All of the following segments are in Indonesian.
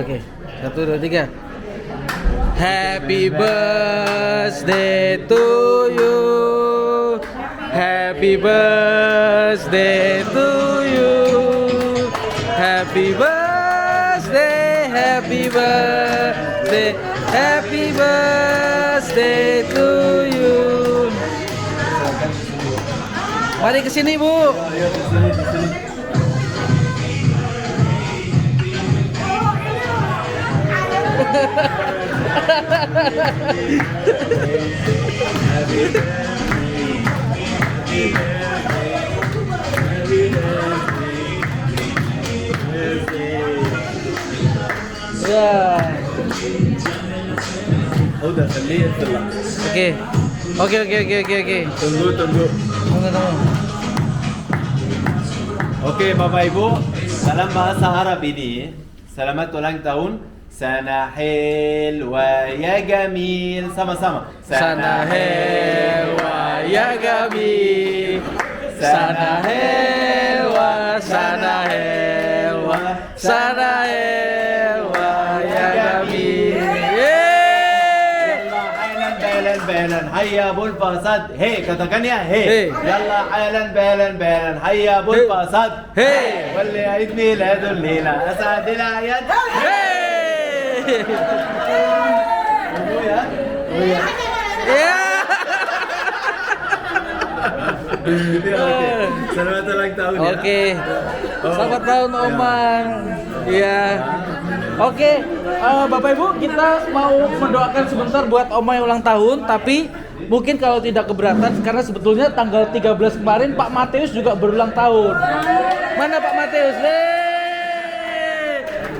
Oke. 1, 2, 3. Happy birthday to you. Happy birthday to you. Happy birthday, happy birthday, happy birthday to you. Mari ke sini, Bu. Ya. Udah خليه يطلع. Oke. Tunggu. Oke, Bapak Ibu, dalam bahasa Arab ini selamat ulang tahun. Sana helwa ya jamil, sama-sama. Sana hewa ya gabi. Sana hewa, sana hewa, sana hewa ya gabi. Yalla belan hayya bul fasad. Hey, katakan ya, hey. Yalla belan hayya bul fasad. Hey. Walli عيد ميلاد الليلة أسعد الأعياد. Selamat ulang tahun ya. Oke. Selamat tahun Oman. Iya. Oke, Bapak Ibu, kita mau mendoakan sebentar buat Oma yang ulang tahun, tapi mungkin kalau tidak keberatan karena sebetulnya tanggal 13 kemarin Pak Mateus juga berulang tahun. Mana Pak Mateus?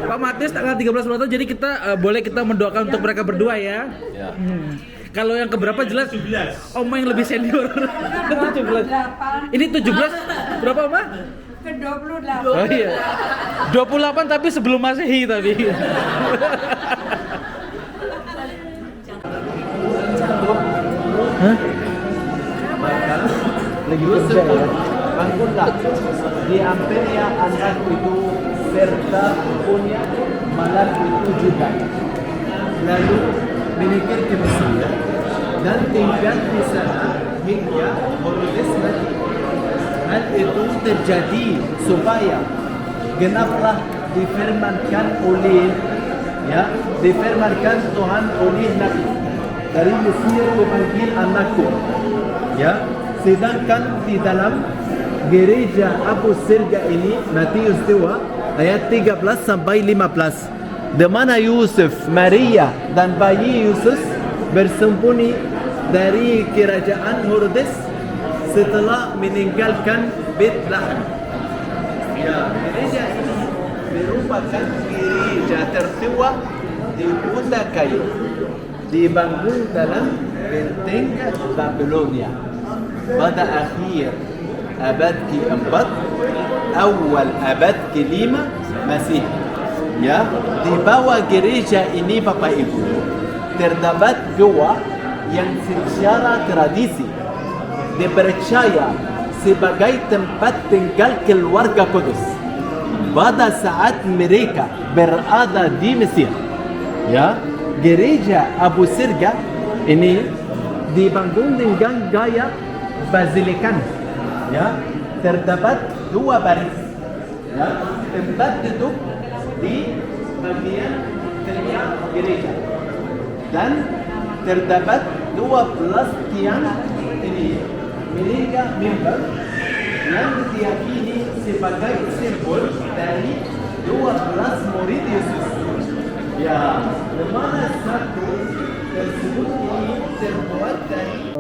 Pak Mateus tanggal 13 ulang tahun, jadi kita boleh kita mendoakan untuk mereka berdua ya. Kalau yang keberapa jelas 17. Oma yang lebih senior. 17. Ini 17 berapa Oma? Ke-28. Oh iya. 28 tapi sebelum Masehi tapi. Hah? Lagi kerja ya. Bangunlah. Diambil ya anak itu serta punya malam itu juga. Lalu menikir ke Mesir dan tinggal di sana hingga Herodes mati. Hal itu terjadi supaya genaplah difirmankan Tuhan oleh Nabi dari Mesir memanggil anakku, ya. Sedangkan di dalam gereja Abu Sirga ini Matius 2 ayat 13 sampai 15, di mana Yusuf, Maria dan bayi Yesus bersembunyi dari kerajaan Herodes setelah meninggalkan Bethlehem. Ya, gereja ini merupakan gereja tertua di kota kayu, dibangun dalam benteng Babilonia pada akhir abad ke-4 awal abad ke-5 Masih. Ya, di bawah gereja ini Bapak Ibu terdapat gua yang secara tradisi dipercaya sebagai tempat tinggal keluarga kudus pada saat mereka berada di Mesir. Ya, gereja Abu Sirga ini dibangun dengan gaya basilikan. Ya, terdapat 2 baris. Ya, tempat duduk di bagian tengah gereja dan terdapat 12 tiang ini milik mimbar yang diyakini sebagai simbol dari 12 murid Yesus. Ya, di mana satu tersebut ini terbuat dari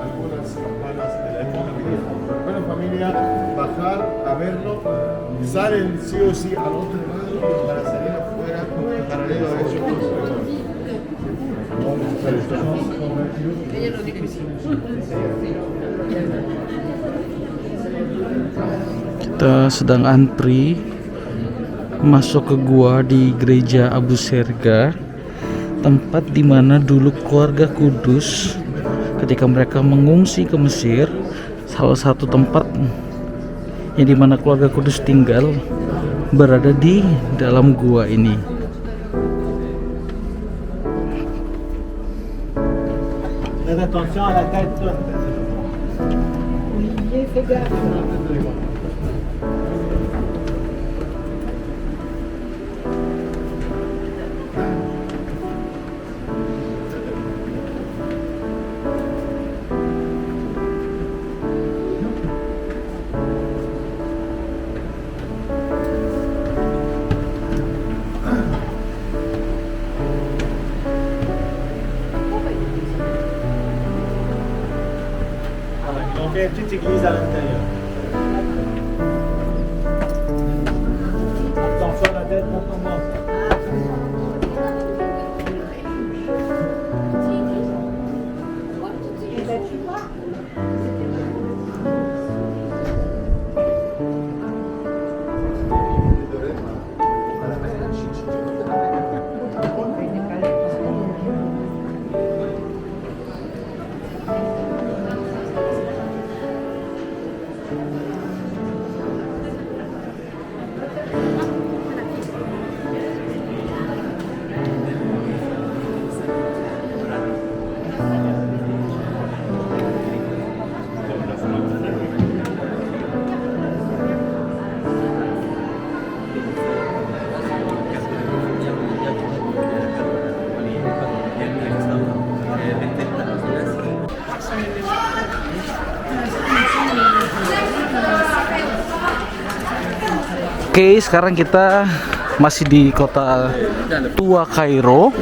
algunas campanas de la época medieval. Bueno, familia, bajar a verlo, salen sí o sí al otro lado para salir afuera, paralelo a eso. Kita sedang antri masuk ke gua di gereja Abu Sirga, tempat di mana dulu keluarga Kudus ketika mereka mengungsi ke Mesir, salah satu tempat yang dimana keluarga Kudus tinggal berada di dalam gua ini. Faites attention à la tête. Ils ont fait une petite église à l'intérieur. Attention à la tête quand on monte. Oke, sekarang kita masih di kota tua Kairo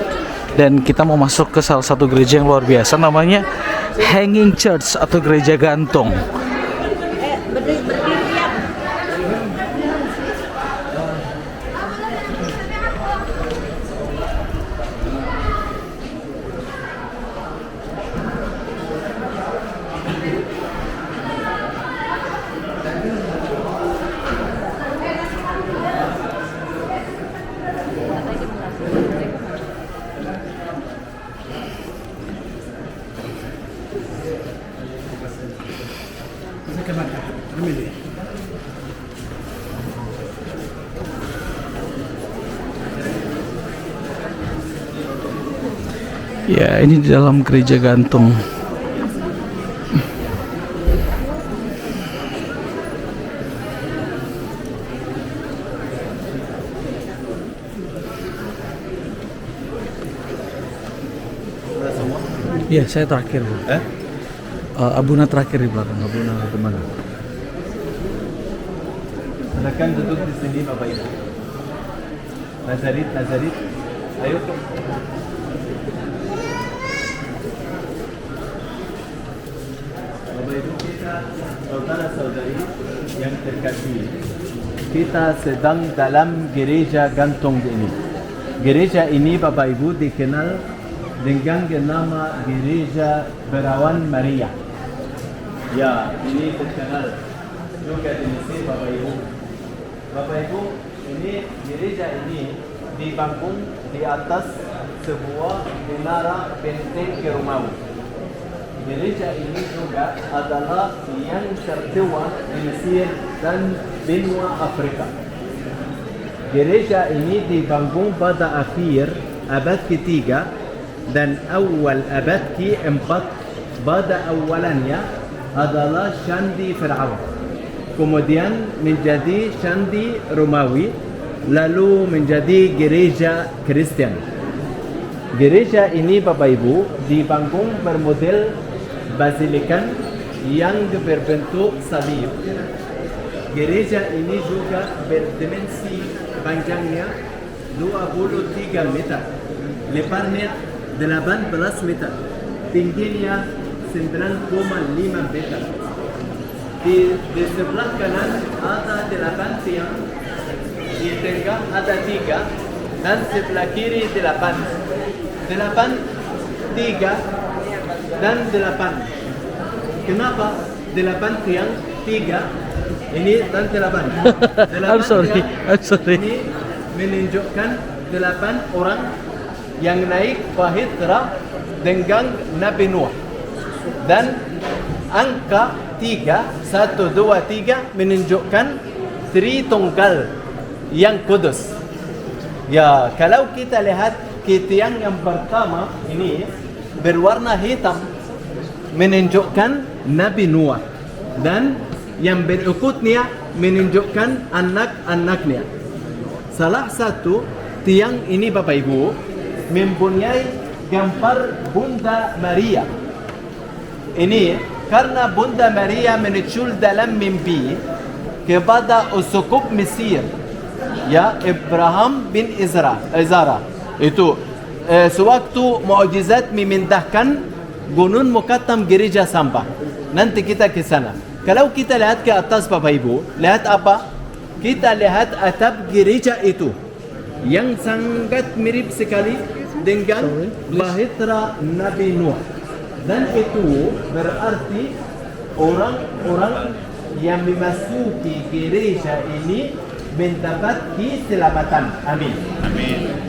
dan kita mau masuk ke salah satu gereja yang luar biasa, namanya Hanging Church atau gereja gantung. Ya, ini di dalam gereja gantung. Iya, saya terakhir, Bu. Abuna terakhir di belakang. Abuna kemana? Silakan duduk di sini Bapak Ibu. Nazarit, ayo. Bapak Ibu kita, saudara-saudari yang terkasih, kita sedang dalam gereja gantung ini. Gereja ini Bapak Ibu dikenal dengan nama Gereja Perawan Maria. Ya, ini terkenal juga di Mesir Bapak Ibu. Bapak Ibu, ini gereja ini dibangun di atas sebuah menara benteng Romawi. Gereja ini juga adalah yang tertua di Mesir dan benua Afrika. Gereja ini dibangun pada akhir abad ketiga dan awal abad keempat. Pada awalannya adalah Candi Fir'aun, kemudian menjadi Candi Romawi, lalu menjadi gereja Kristen. Gereja ini Bapak Ibu dibangun bermodel basilikan yang berbentuk salib. Gereja ini juga berdimensi panjangnya 23 meter, lebarnya 18 meter, tingginya 9,5 meter. Di sebelah kanan ada 8 tiang, di tengah ada 3, dan sebelah kiri 8. 8, 3, dan 8. Kenapa 8 tiang, 3, ini dan 8? I'm sorry. Ini menunjukkan 8 orang yang naik bahitra dengan Nabi Nuh. Dan angka 3, 1, 2, 3 menunjukkan Tritunggal, yang kudus. Ya, kalau kita lihat tiang yang pertama ini berwarna hitam menunjukkan Nabi Nuh, dan yang berikutnya menunjukkan anak-anaknya. Salah satu tiang ini Bapak Ibu mempunyai gambar Bunda Maria. Ini karena Bunda Maria muncul dalam mimpi kepada uskup Mesir, ya Ibrahim bin Izara. Itu sewaktu mukjizat memindahkan gunung Muqattam gereja sampah. Nanti kita ke sana. Kalau kita lihat ke atas Bapak Ibu, lihat apa? Kita lihat atap gereja itu yang sangat mirip sekali dengan bahtera Nabi Nuh. Dan itu berarti orang-orang yang memasuki gereja ini mendapat keselamatan. Amin. Amin.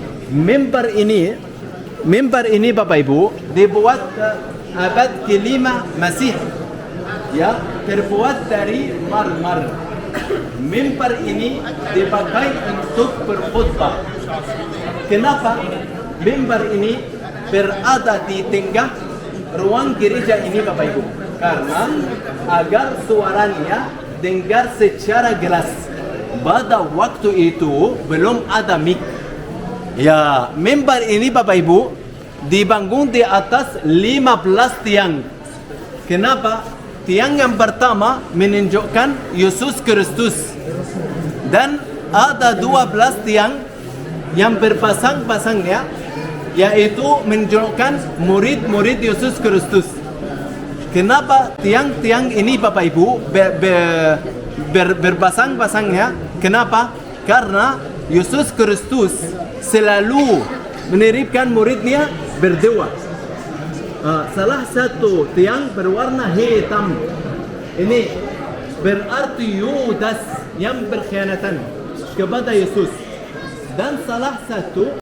Mimbar ini Bapak Ibu dibuat abad kelima Masih. Ya, terbuat dari marmer. Mimbar ini dipakai untuk berkhutbah. Kenapa? Mimbar ini berada di tengah ruang gereja ini Bapak Ibu. Karena agar suaranya dengar secara jelas. Pada waktu itu belum ada mic. Ya, mimbar ini Bapak Ibu dibangun di atas 15 tiang. Kenapa? Tiang yang pertama menunjukkan Yesus Kristus, dan ada 12 tiang yang berpasang-pasangnya, yaitu menunjukkan murid-murid Yesus Kristus. Kenapa tiang-tiang ini Bapak Ibu berpasang-pasangnya? Kenapa? Karena Yesus Kristus selalu meniripkan muridnya berdoa. Salah satu tiang berwarna hitam ini berarti Yudas yang berkhianatan kepada Yesus, dan salah satu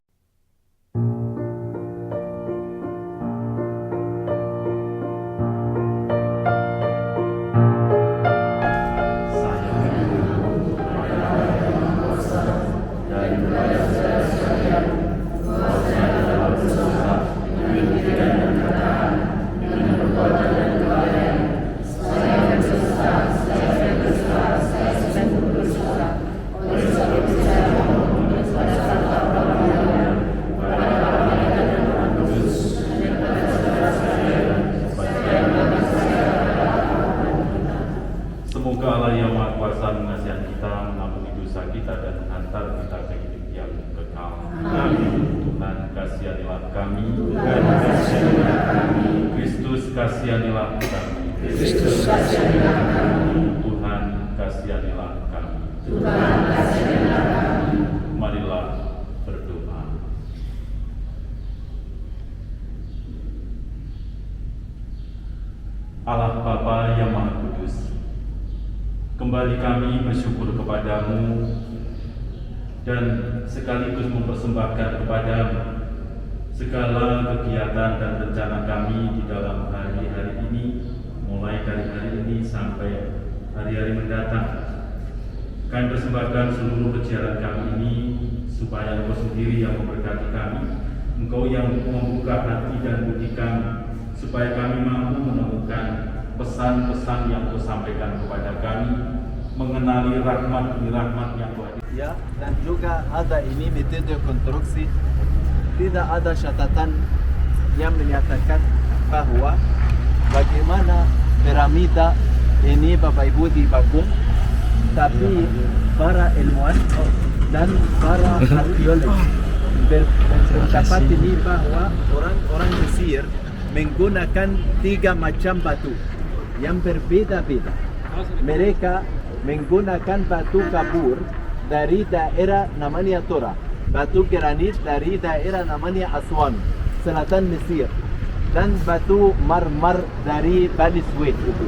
semoga Allah yang Maha Kuasa mengasihi kita, mengampuni dosa kita, dan menghantar kita ke hidup yang kekal. Amin. Tuhan kasihanilah kami. Kristus kasihanilah kami. Tuhan kasihanilah kami. Marilah berdoa. Allah Bapa yang Maha Kudus, kembali kami bersyukur kepadamu dan sekaligus mempersembahkan kepadamu segala kegiatan dan rencana kami di dalam hari-hari ini, mulai dari hari ini sampai hari-hari mendatang. Kami persembahkan seluruh perjalanan kami ini supaya Engkau sendiri yang memberkati kami, Engkau yang membuka hati dan budi kami, supaya kami mampu menemukan pesan-pesan yang Kau sampaikan kepada kami, mengenali rahmat demi rahmat yang Kau hadirkan. Ya, dan juga ada ini metode konstruksi. Tidak ada catatan yang menyatakan bahwa bagaimana piramida ini Bapak Ibu dibangun, tapi para ilmuwan dan para arkeolog berpendapat ini bahwa orang-orang Mesir menggunakan 3 macam batu yang berbeda-beda. Mereka menggunakan batu kapur dari daerah namanya Tora, batu granit dari daerah namanya Aswan, selatan Mesir, dan batu marmer dari Bani Sued itu.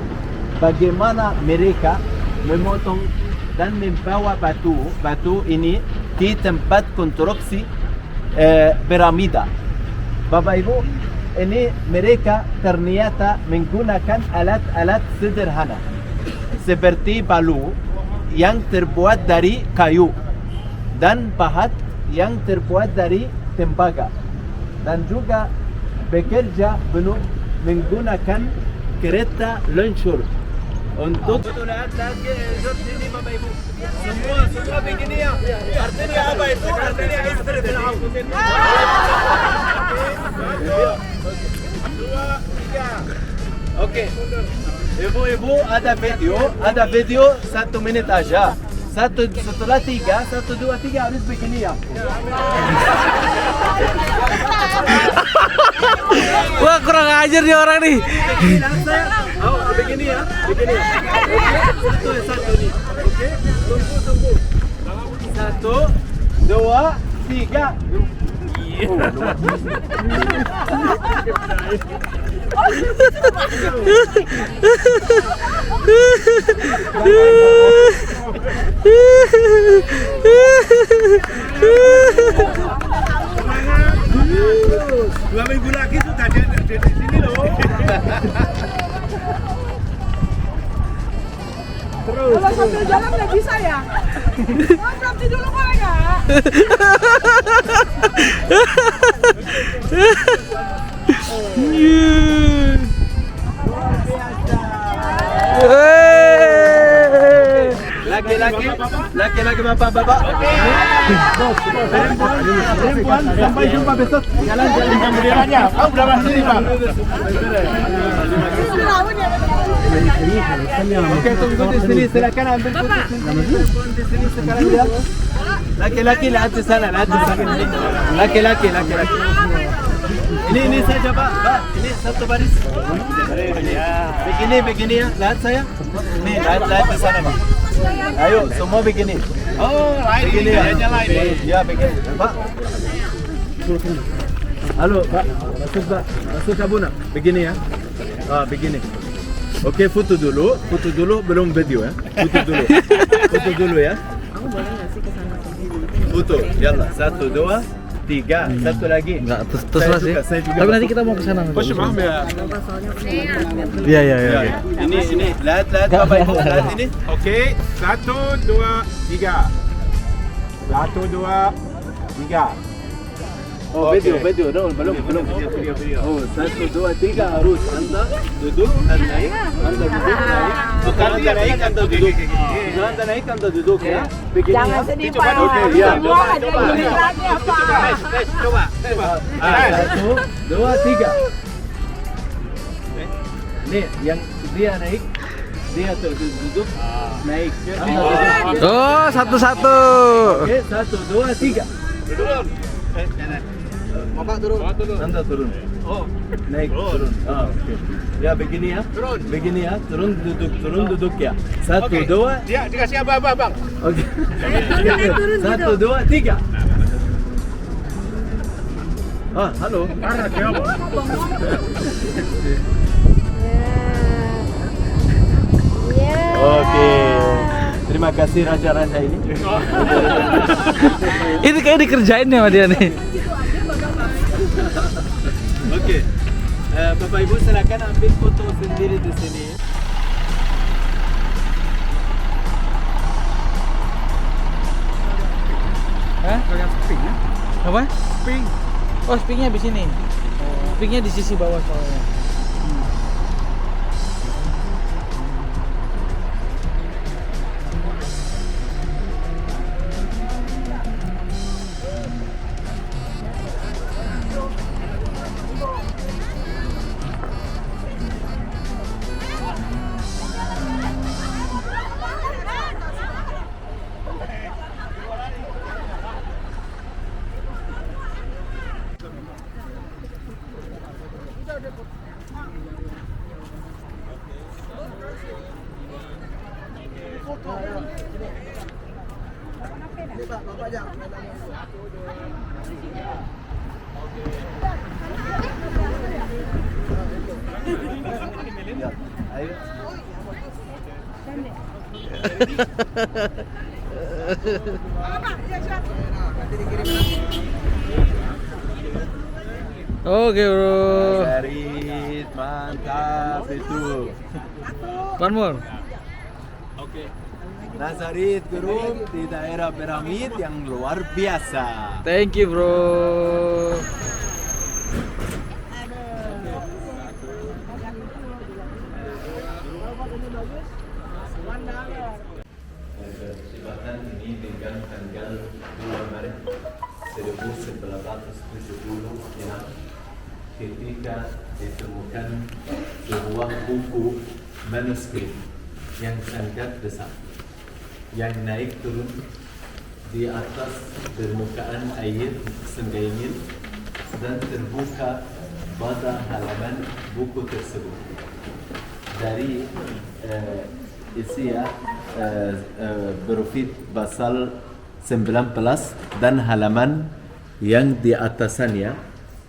Bagaimana mereka memotong dan membawa batu ini di tempat konstruksi piramida. Bapak Ibu, ini mereka ternyata menggunakan alat-alat sederhana seperti palu yang terbuat dari kayu. dan pahat yang terbuat dari tembaga, dan juga bekerja penuh menggunakan kereta luncur untuk sini Bapak Ibu. Semua begini ya. Artinya apa itu? Artinya istri Fir'aun. 2, 3. Oke. Ibu-ibu ada video 1 menit aja. Setelah 3, 1, 2, 3 harus begini ya. Wah, kurang ajar nih orang nih. Begini ya. Satu nih. Oke, tunggu. 1, 2, 3. Dua minggu lagi sudah ada di sini loh. Kalau sambil jalan nggak bisa ya? Oh, berhenti dulu boleh nggak? Laki-laki bapak-bapak. Perempuan sampai jumpa besok. Jalan-jalan Benderanya, kamu berapa sini Pak? Oke, tunggu di sini. Silakan ambil foto di sini sekarang ya. Laki-laki lihat di sana, Laki-laki. Ini saja Pak. Ini satu baris. Begini ya. Lihat saya. Nih, lihat di sana Pak. Ayo, semua begini. Oh, lain Begini ini ya. kayaknya lain. Ya, begini. Pak. Halo, Pak. Masuk Sabuna. Begini ya. Begini. Oke, foto dulu belum video ya. Foto dulu ya. Kamu boleh nggak sih kesana sendiri? Foto, yalla. 1, 2, 3. Satu lagi. Enggak, terserah sih. Saya juga Tapi nanti masuk. kita mau ke sana. Bos maaf ya. Iya. Ya, ini lihat Bapak Ibu, lihat ini. Oke, 1, 2, 3. 1, 2, 3. Oh, Oke. video, no, belum. Oh, 1, 2, 3 harus Anda duduk dan naik, Anda duduk naik. Bukan Anda naik, Anda duduk. Bukan Anda naik, Anda duduk ya. Begini Jangan ya. sedih Coba Pak. dulu, ya. Semua ada gilirannya Pak. Coba. 1, 2, 3. Nih, yang dia naik, dia duduk, naik. Anda duduk. Oh, satu-satu. Oke, 1, 2, 3. Turun. Anda turun. Oh, naik, turun. Oke. Ya begini ya. Begini ya. Turun duduk ya. 1, 2. Dia dikasih apa Bang? Oke. 1, 2, 3. Halo. Oke. Terima kasih raja-raja ini. Ini kayak dikerjain ya sama dia nih. Oke. Bapak Ibu silakan ambil foto sendiri di sini. Hah? Apa? Spring. Oh, springnya di sini. Springnya di sisi bawah soalnya. Ya, ayo. Oke, bro. Garis mantap itu. One more. Oke. Nazarit Group di daerah Piramid yang luar biasa. Thank you bro. Perkhidmatan ini dengan tanggal 2 Maret 1776 ketika ditemukan sebuah buku manuskrip yang sangat besar yang naik turun di atas permukaan air Sungai Nil dan terbuka pada halaman buku tersebut. Dari isi berufit pasal 19 dan halaman yang di atasannya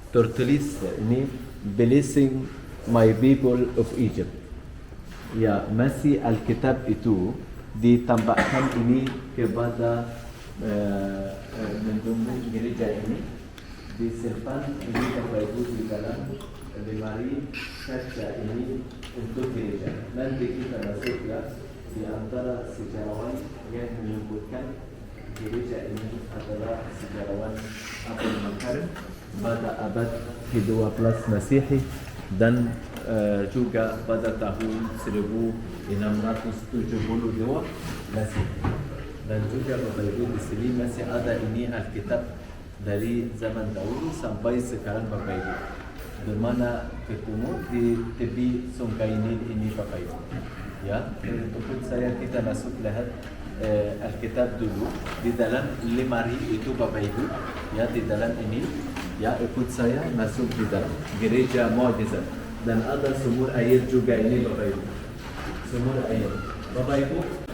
tertulis ini blessing my people of Egypt. Ya, masih Alkitab itu ditambahkan ini kepada mendukung gereja ini, disimpan ini Bapak Ibu di dalam lemari kaca ini untuk gereja. Nanti kita masuk ya di antara sejarawan yang menyebutkan gereja ini adalah sejarawan Abdul Makarim pada abad ke-12 Masehi dan juga pada tahun 1672 Masehi. Dan juga Bapak Ibu di sini masih ada ini Alkitab dari zaman dahulu sampai sekarang Bapak Ibu. Di mana ketemu di tepi Sungai Nil ini Bapak Ibu. Ya, untuk saya kita masuk lihat Alkitab dulu di dalam lemari itu Bapak Ibu. Ya, di dalam ini ya ikut saya masuk di dalam gereja Mukjizat dan ada sumur air juga ini Bapak Ibu. Sumur air. Bapak Ibu